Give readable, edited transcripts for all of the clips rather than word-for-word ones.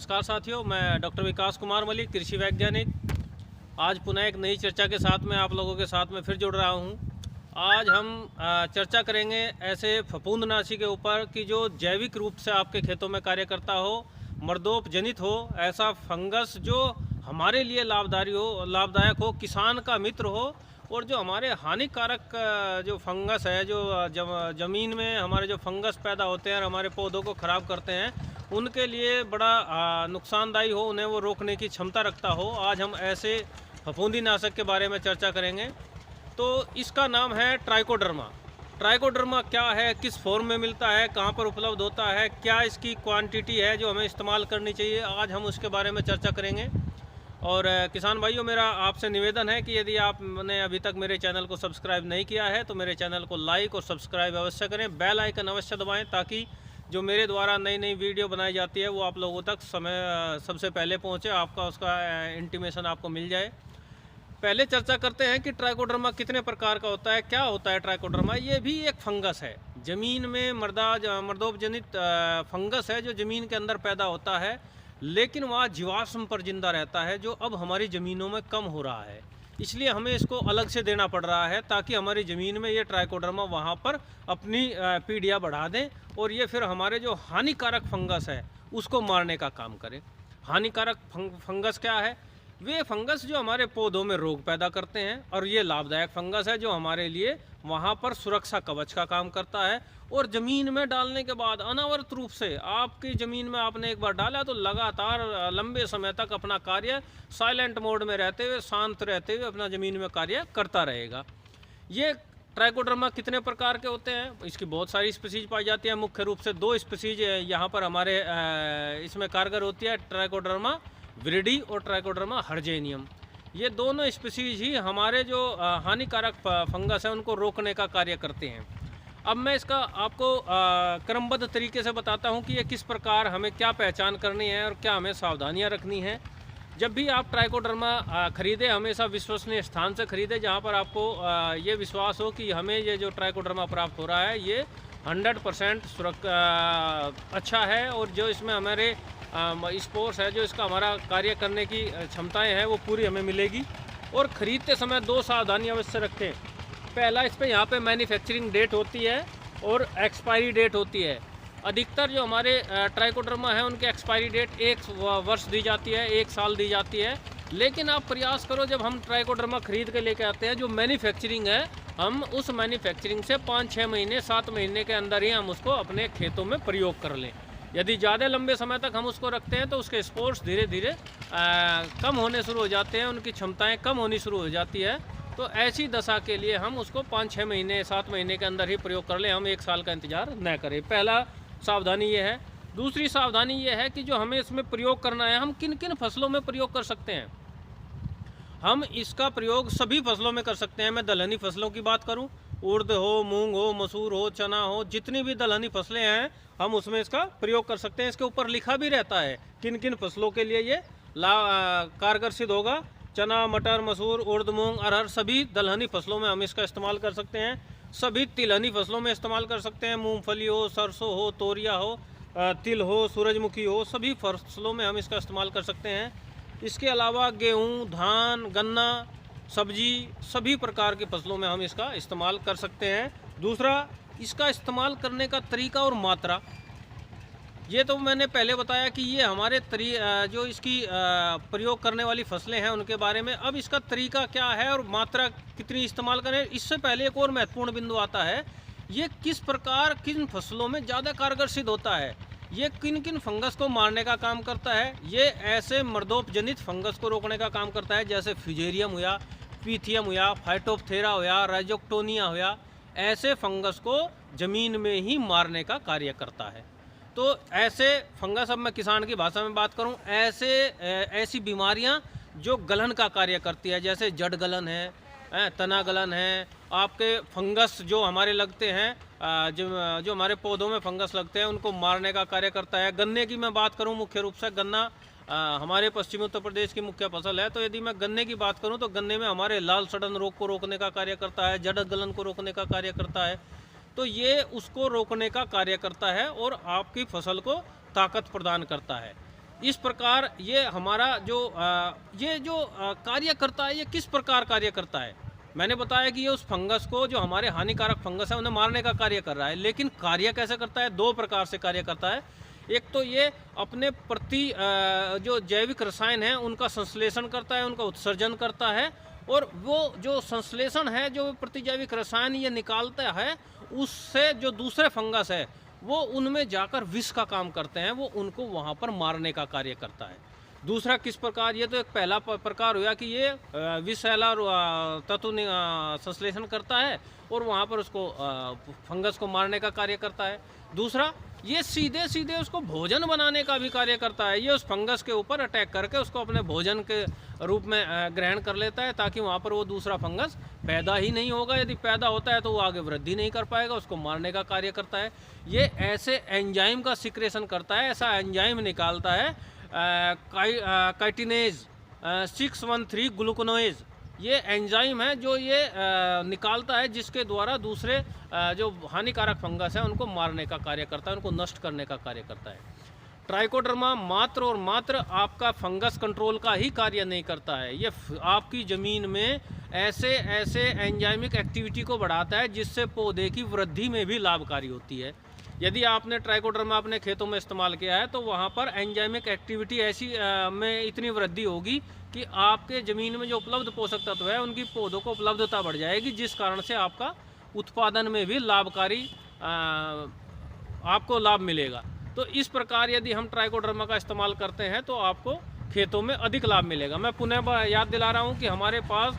नमस्कार साथियों, मैं डॉक्टर विकास कुमार मलिक, कृषि वैज्ञानिक। आज पुनः एक नई चर्चा के साथ में आप लोगों के साथ में फिर जुड़ रहा हूं। आज हम चर्चा करेंगे ऐसे फफूंदनाशी के ऊपर कि जो जैविक रूप से आपके खेतों में कार्य करता हो, मर्दोप जनित हो, ऐसा फंगस जो हमारे लिए लाभदायक हो, किसान का मित्र हो, और जो हमारे हानिकारक जो फंगस है, जो ज़मीन में हमारे जो फंगस पैदा होते हैं और हमारे पौधों को ख़राब करते हैं, उनके लिए बड़ा नुकसानदायी हो, उन्हें वो रोकने की क्षमता रखता हो। आज हम ऐसे फफूंदीनाशक के बारे में चर्चा करेंगे। तो इसका नाम है ट्राइकोडर्मा। ट्राइकोडर्मा क्या है, किस फॉर्म में मिलता है, कहाँ पर उपलब्ध होता है, क्या इसकी क्वांटिटी है जो हमें इस्तेमाल करनी चाहिए, आज हम उसके बारे में चर्चा करेंगे। और किसान भाइयों, मेरा आपसे निवेदन है कि यदि आपने अभी तक मेरे चैनल को सब्सक्राइब नहीं किया है तो मेरे चैनल को लाइक और सब्सक्राइब अवश्य करें, बेल आइकन अवश्य दबाएं, ताकि जो मेरे द्वारा नई नई वीडियो बनाई जाती है वो आप लोगों तक सबसे पहले पहुंचे, आपका उसका इंटीमेशन आपको मिल जाए। पहले चर्चा करते हैं कि ट्राइकोडर्मा कितने प्रकार का होता है, क्या होता है ट्राइकोडर्मा। ये भी एक फंगस है, ज़मीन में मर्दोपजनित फंगस है जो ज़मीन के अंदर पैदा होता है, लेकिन वह जीवाश्म पर जिंदा रहता है, जो अब हमारी ज़मीनों में कम हो रहा है। इसलिए हमें इसको अलग से देना पड़ रहा है ताकि हमारी ज़मीन में ये ट्राइकोडर्मा वहाँ पर अपनी पीढ़ियाँ बढ़ा दें और ये फिर हमारे जो हानिकारक फंगस है उसको मारने का काम करे। हानिकारक फंगस क्या है? वे फंगस जो हमारे पौधों में रोग पैदा करते हैं, और ये लाभदायक फंगस है जो हमारे लिए वहाँ पर सुरक्षा कवच का काम करता है। और ज़मीन में डालने के बाद अनावरत रूप से आपकी ज़मीन में आपने एक बार डाला तो लगातार लंबे समय तक अपना कार्य साइलेंट मोड में रहते हुए, शांत रहते हुए अपना ज़मीन में कार्य करता रहेगा। ये ट्राइकोडर्मा कितने प्रकार के होते हैं? इसकी बहुत सारी स्पीसीज पाई जाती है। मुख्य रूप से दो स्पीसीज यहाँ पर हमारे इसमें कारगर होती है, ट्राइकोडर्मा विरिडी और ट्राइकोडर्मा हर्जेनियम। ये दोनों स्पीसीज ही हमारे जो हानिकारक फंगस है उनको रोकने का कार्य करते हैं। अब मैं इसका आपको क्रमबद्ध तरीके से बताता हूं कि ये किस प्रकार हमें क्या पहचान करनी है और क्या हमें सावधानियां रखनी है। जब भी आप ट्राइकोडर्मा खरीदें, हमेशा विश्वसनीय स्थान से खरीदें जहां पर आपको ये विश्वास हो कि हमें ये जो ट्राइकोडर्मा प्राप्त हो रहा है ये 100% अच्छा है, और जो इसमें हमारे स्पोर्स है, जो इसका हमारा कार्य करने की क्षमताएँ हैं, वो पूरी हमें मिलेगी। और ख़रीदते समय दो सावधानी अवश्य रखें। पहला, इस पे यहाँ पे मैन्युफैक्चरिंग डेट होती है और एक्सपायरी डेट होती है। अधिकतर जो हमारे ट्राइकोडर्मा है उनकी एक्सपायरी डेट 1 वर्ष दी जाती है, 1 साल दी जाती है। लेकिन आप प्रयास करो, जब हम ट्राइकोडर्मा खरीद के लेके आते हैं, जो मैन्युफैक्चरिंग है, हम उस मैन्युफैक्चरिंग से 5-6 महीने 7 महीने के अंदर ही हम उसको अपने खेतों में प्रयोग कर लें। यदि ज़्यादा लंबे समय तक हम उसको रखते हैं तो उसके स्पोर्स धीरे धीरे कम होने शुरू हो जाते हैं, उनकी क्षमताएँ कम होनी शुरू हो जाती है। तो ऐसी दशा के लिए हम उसको 5-6 महीने 7 महीने के अंदर ही प्रयोग कर लें, हम 1 साल का इंतज़ार न करें। पहला सावधानी ये है। दूसरी सावधानी ये है कि जो हमें इसमें प्रयोग करना है, हम किन किन फसलों में प्रयोग कर सकते हैं। हम इसका प्रयोग सभी फसलों में कर सकते हैं। मैं दलहनी फसलों की बात करूं, उड़द हो, मूंग हो, मसूर हो, चना हो, जितनी भी दलहनी फसलें हैं हम उसमें इसका प्रयोग कर सकते हैं। इसके ऊपर लिखा भी रहता है किन किन फसलों के लिए ये कारगर सिद्ध होगा। चना, मटर, मसूर, उड़द, मूंग, अरहर, सभी दलहनी फसलों में हम इसका इस्तेमाल कर सकते हैं। सभी तिलहनी फसलों में इस्तेमाल कर सकते हैं। मूंगफली हो, सरसों हो, तोरिया हो, तिल हो, सूरजमुखी हो, सभी फसलों में हम इसका इस्तेमाल कर सकते हैं। इसके अलावा गेहूं, धान, गन्ना, सब्जी, सभी प्रकार की फसलों में हम इसका इस्तेमाल कर सकते हैं। दूसरा, इसका इस्तेमाल करने का तरीका और मात्रा, ये तो मैंने पहले बताया कि ये हमारे जो इसकी प्रयोग करने वाली फसलें हैं उनके बारे में। अब इसका तरीका क्या है और मात्रा कितनी इस्तेमाल करें, इससे पहले एक और महत्वपूर्ण बिंदु आता है। ये किस प्रकार किन फसलों में ज़्यादा कारगर सिद्ध होता है, ये किन किन फंगस को मारने का काम करता है। ये ऐसे मर्दोपजनित फंगस को रोकने का काम करता है, जैसे फ्यूजेरियम हुआ, पीथियम हुआ, फाइटोप्थेरा हुआ, राइजोक्टोनिया हुआ। ऐसे फंगस को ज़मीन में ही मारने का कार्य करता है। तो ऐसे फंगस, अब मैं किसान की भाषा में बात करूं, ऐसी बीमारियां जो गलन का कार्य करती है, जैसे जड़ गलन है, तना गलन है, आपके फंगस जो हमारे लगते हैं, जो हमारे पौधों में फंगस लगते हैं, उनको मारने का कार्य करता है। गन्ने की मैं बात करूं, मुख्य रूप से गन्ना हमारे पश्चिमी उत्तर प्रदेश की मुख्य फसल है। तो यदि मैं गन्ने की बात करूं तो गन्ने में हमारे लाल सड़न रोग को रोकने का कार्य करता है, जड़ गलन को रोकने का कार्य करता है। तो ये उसको रोकने का कार्य करता है और आपकी फसल को ताकत प्रदान करता है। इस प्रकार ये हमारा जो कार्य करता है, ये किस प्रकार कार्य करता है। मैंने बताया कि ये उस फंगस को, जो हमारे हानिकारक फंगस है, उन्हें मारने का कार्य कर रहा है। लेकिन कार्य कैसे करता है? 2 प्रकार से कार्य करता है। एक तो ये अपने प्रति जो जैविक रसायन है उनका संश्लेषण करता है, उनका उत्सर्जन करता है, और वो जो संश्लेषण है, जो प्रतिजैविक रसायन ये निकालता है, उससे जो दूसरे फंगस है वो उनमें जाकर विष का काम करते हैं, वो उनको वहाँ पर मारने का कार्य करता है। दूसरा किस प्रकार? ये तो एक पहला प्रकार हुआ कि ये विषैला तत्व संश्लेषण करता है और वहाँ पर उसको फंगस को मारने का कार्य करता है। दूसरा, ये सीधे सीधे उसको भोजन बनाने का भी कार्य करता है। ये उस फंगस के ऊपर अटैक करके उसको अपने भोजन के रूप में ग्रहण कर लेता है, ताकि वहाँ पर वो दूसरा फंगस पैदा ही नहीं होगा। यदि पैदा होता है तो वो आगे वृद्धि नहीं कर पाएगा, उसको मारने का कार्य करता है। ये ऐसे एंजाइम का सिक्रेशन करता है, ऐसा एंजाइम निकालता है काइटिनेज 613 ग्लूकोनोएज। ये एंजाइम है जो ये निकालता है, जिसके द्वारा दूसरे जो हानिकारक फंगस है उनको मारने का कार्य करता है, उनको नष्ट करने का कार्य करता है। ट्राइकोडर्मा मात्र और मात्र आपका फंगस कंट्रोल का ही कार्य नहीं करता है, ये आपकी ज़मीन में ऐसे ऐसे एंजाइमिक एक्टिविटी को बढ़ाता है जिससे पौधे की वृद्धि में भी लाभकारी होती है। यदि आपने ट्राइकोडर्मा अपने खेतों में इस्तेमाल किया है तो वहाँ पर एंजाइमिक एक्टिविटी ऐसी में इतनी वृद्धि होगी कि आपके ज़मीन में जो उपलब्ध पोषक तत्व है उनकी पौधों को उपलब्धता बढ़ जाएगी, जिस कारण से आपका उत्पादन में भी लाभकारी आपको लाभ मिलेगा। तो इस प्रकार यदि हम ट्राइकोडर्मा का इस्तेमाल करते हैं तो आपको खेतों में अधिक लाभ मिलेगा। मैं पुनः याद दिला रहा हूँ कि हमारे पास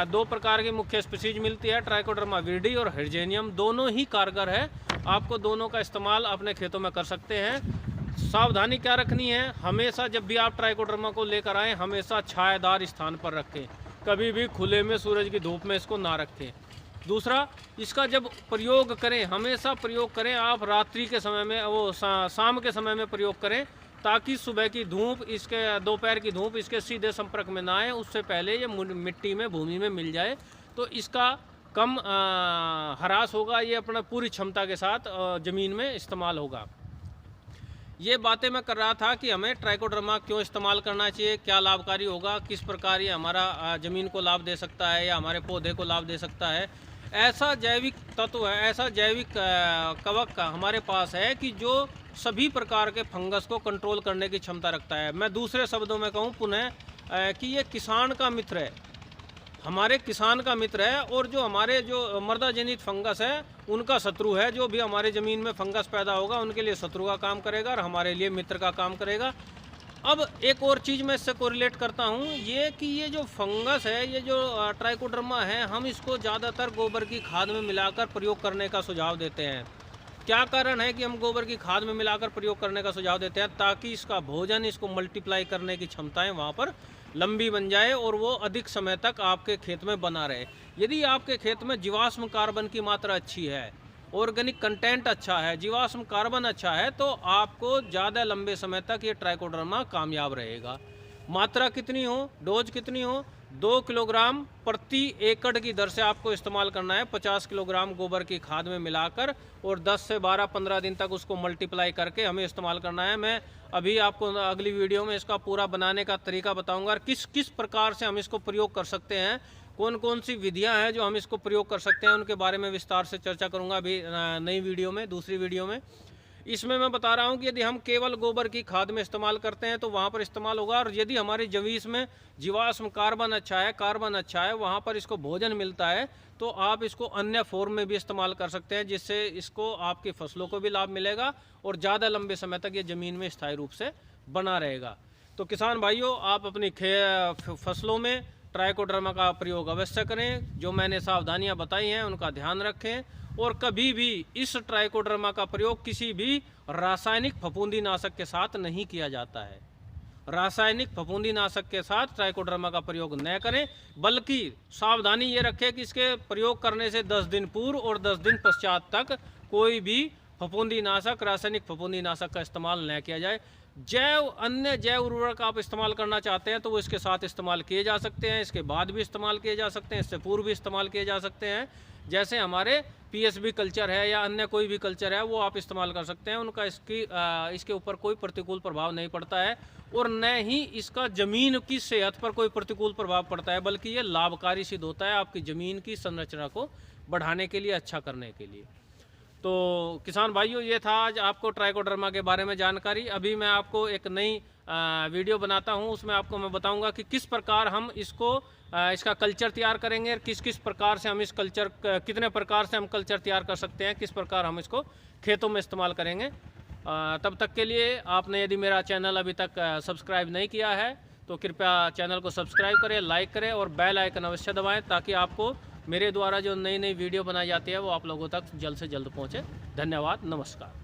2 प्रकार की मुख्य स्पीशीज मिलती है, ट्राइकोडर्मा विरिडी और हिरजेनियम। दोनों ही कारगर है, आपको दोनों का इस्तेमाल अपने खेतों में कर सकते हैं। सावधानी क्या रखनी है? हमेशा जब भी आप ट्राइकोडर्मा को लेकर आएँ, हमेशा छायादार स्थान पर रखें, कभी भी खुले में सूरज की धूप में इसको ना रखें। दूसरा, इसका जब प्रयोग करें, हमेशा प्रयोग करें आप रात्रि के समय में, वो शाम के समय में प्रयोग करें, ताकि सुबह की धूप, इसके दोपहर की धूप इसके सीधे संपर्क में ना आए, उससे पहले ये मिट्टी में, भूमि में मिल जाए, तो इसका कम ह्रास होगा, ये अपना पूरी क्षमता के साथ ज़मीन में इस्तेमाल होगा। ये बातें मैं कर रहा था कि हमें ट्राइकोडर्मा क्यों इस्तेमाल करना चाहिए, क्या लाभकारी होगा, किस प्रकार ये हमारा ज़मीन को लाभ दे सकता है या हमारे पौधे को लाभ दे सकता है। ऐसा जैविक तत्व है, ऐसा जैविक कवक हमारे पास है कि जो सभी प्रकार के फंगस को कंट्रोल करने की क्षमता रखता है। मैं दूसरे शब्दों में कहूँ पुनः कि ये किसान का मित्र है, हमारे किसान का मित्र है, और जो हमारे जो मृदा जनित फंगस है उनका शत्रु है। जो भी हमारे ज़मीन में फंगस पैदा होगा उनके लिए शत्रु का काम करेगा और हमारे लिए मित्र का काम करेगा। अब एक और चीज़ मैं इससे कोरिलेट करता हूँ, ये कि ये जो फंगस है, ये जो ट्राइकोडर्मा है, हम इसको ज़्यादातर गोबर की खाद में मिलाकर प्रयोग करने का सुझाव देते हैं। क्या कारण है कि हम गोबर की खाद में मिलाकर प्रयोग करने का सुझाव देते हैं? ताकि इसका भोजन, इसको मल्टीप्लाई करने की क्षमताएं वहाँ पर लंबी बन जाए और वो अधिक समय तक आपके खेत में बना रहे। यदि आपके खेत में जीवाश्म कार्बन की मात्रा अच्छी है, ऑर्गेनिक कंटेंट अच्छा है, जीवाश्म कार्बन अच्छा है, तो आपको ज़्यादा लंबे समय तक ये ट्राइकोडर्मा कामयाब रहेगा। मात्रा कितनी हो, डोज कितनी हो? 2 किलोग्राम प्रति एकड़ की दर से आपको इस्तेमाल करना है, 50 किलोग्राम गोबर की खाद में मिलाकर, और 10 से 12-15 दिन तक उसको मल्टीप्लाई करके हमें इस्तेमाल करना है। मैं अभी आपको अगली वीडियो में इसका पूरा बनाने का तरीका बताऊंगा और किस किस प्रकार से हम इसको प्रयोग कर सकते हैं, कौन कौन सी विधियां हैं जो हम इसको प्रयोग कर सकते हैं, उनके बारे में विस्तार से चर्चा करूंगा अभी नई वीडियो में, दूसरी वीडियो में। इसमें मैं बता रहा हूं कि यदि हम केवल गोबर की खाद में इस्तेमाल करते हैं तो वहां पर इस्तेमाल होगा, और यदि हमारी जमीन में जीवाश्म कार्बन अच्छा है, वहां पर इसको भोजन मिलता है, तो आप इसको अन्य फॉर्म में भी इस्तेमाल कर सकते हैं, जिससे इसको आपकी फसलों को भी लाभ मिलेगा और ज़्यादा लंबे समय तक ये ज़मीन में स्थायी रूप से बना रहेगा। तो किसान भाइयों, आप अपनी फसलों में ट्राइकोडर्मा का प्रयोग अवश्य करें। जो मैंने सावधानियां बताई हैं उनका ध्यान रखें, और कभी भी इस ट्राइकोडर्मा का प्रयोग किसी भी रासायनिक फफूंदीनाशक के साथ नहीं किया जाता है। रासायनिक फफूंदीनाशक के साथ ट्राइकोडर्मा का प्रयोग न करें, बल्कि सावधानी ये रखें कि इसके प्रयोग करने से 10 दिन पूर्व और 10 दिन पश्चात तक कोई भी फफूंदीनाशक, रासायनिक फफूंदीनाशक का इस्तेमाल न किया जाए। अन्य जैव उर्वरक आप इस्तेमाल करना चाहते हैं तो वो इसके साथ इस्तेमाल किए जा सकते हैं, इसके बाद भी इस्तेमाल किए जा सकते हैं, इससे पूर्व भी इस्तेमाल किए जा सकते हैं। जैसे हमारे पीएसबी कल्चर है या अन्य कोई भी कल्चर है वो आप इस्तेमाल कर सकते हैं। उनका इसके ऊपर कोई प्रतिकूल प्रभाव नहीं पड़ता है और न ही इसका ज़मीन की सेहत पर कोई प्रतिकूल प्रभाव पड़ता है, बल्कि ये लाभकारी सिद्ध होता है आपकी ज़मीन की संरचना को बढ़ाने के लिए, अच्छा करने के लिए। तो किसान भाइयों, ये था आज आपको ट्राइकोडर्मा के बारे में जानकारी। अभी मैं आपको एक नई वीडियो बनाता हूँ, उसमें आपको मैं बताऊंगा कि किस प्रकार हम इसका कल्चर तैयार करेंगे और किस किस प्रकार से हम इस कल्चर, कितने प्रकार से हम कल्चर तैयार कर सकते हैं, किस प्रकार हम इसको खेतों में इस्तेमाल करेंगे। तब तक के लिए आपने यदि मेरा चैनल अभी तक सब्सक्राइब नहीं किया है तो कृपया चैनल को सब्सक्राइब करें, लाइक करें और बेल आइकन अवश्य दबाएं, ताकि आपको मेरे द्वारा जो नई नई वीडियो बनाई जाती है वो आप लोगों तक जल्द से जल्द पहुँचे। धन्यवाद, नमस्कार।